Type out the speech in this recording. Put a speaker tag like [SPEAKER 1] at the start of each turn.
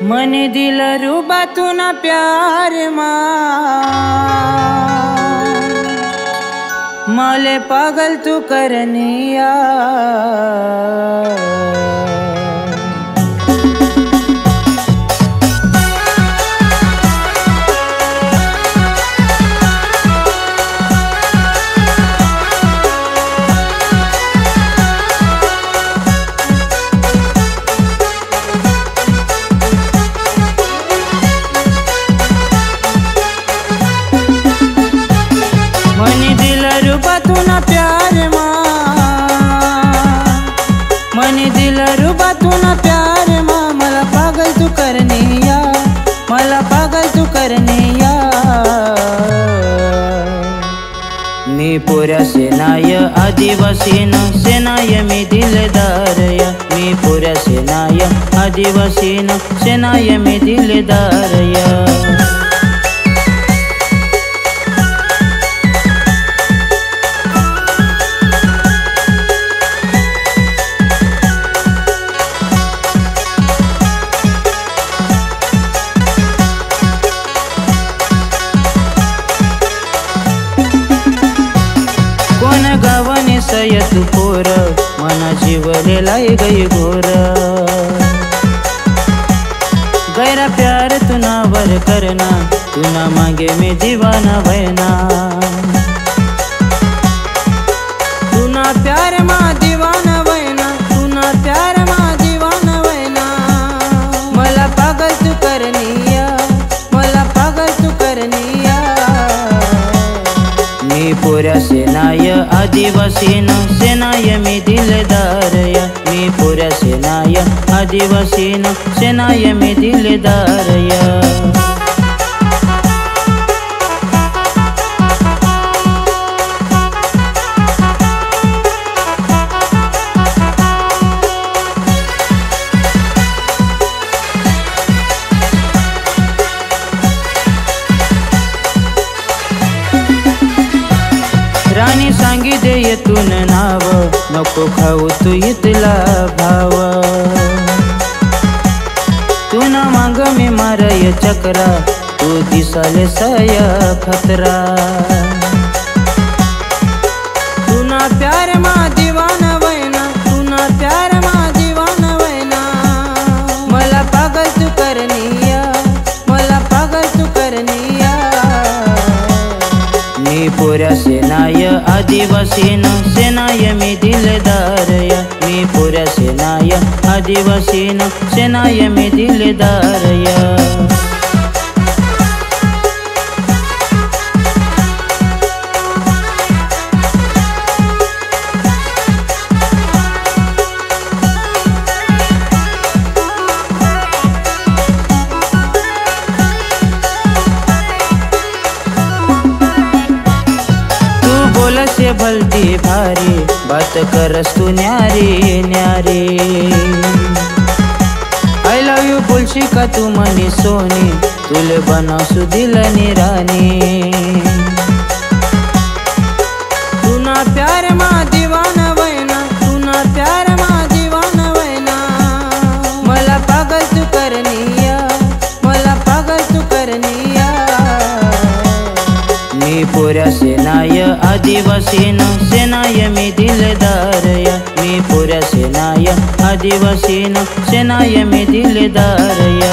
[SPEAKER 1] मन दिल रूबा तू ना प्यार माले पागल तू करनिया। मन दिल रूबा तू ना प्यार मन दिल रूबा तू ना प्यार मला पागल तू करनिया, मला पागल तू करनिया। मी पुऱ्या सेनाय आदिवासी न सेनाय मी दिलदार या। मी पुऱ्या सेनाय आदिवासी न सेनाय मी दिलदार या। कोण गावाने सय तू पोर मना जीवलेलाय गई घोर। गैरा प्यार तू ना वर करना, तू ना मांगे में दीवाना भयना। तू ना प्यार मा दीवाना भयना, तू ना प्यार मा दीवाना भयना। मला पागल तू करनिया, मला पागल तू करनिया। मी पुऱ्या सेनाय आदिवासी न सेनाय मी दिलदार या। मी पुऱ्या सेनाय आदिवासी न सेनाय मी दिलदार या। राणी सांगी दे येतून नाव, नको खाऊ तू इथला भाव। तू ना मांग मी मारय चक्रा, तू दिसाले सय खतरा। तू ना प्यार मा दीवाना वैना, तू ना प्यार मा दीवाना वैना। मला पागल तू करनिया, मला पागल तू करनिया। मी पुऱ्या सेनाय आदिवासी न सेनाय मी दिलदार या। मी पुऱ्या सेनाय आदिवासी न सेनाय मी दिलदार या। बोल से भलती भारी बात करस तू न्यारी न्यारी। आई लव यू बोलशी का तू मनी सोनी, तुले बनवसू दिलनी रानी। तू ना प्यार मा दीवाना वैना, तू ना प्यार मा दीवाना वैना। मला पागल तू करनिया, मला पागल तू करनिया। मी पुऱ्या सेनाय आदिवासी न सेनाय मी दिलदार या। मी पुऱ्या सेनाय आदिवासी न सेनाय मी दिलदार या।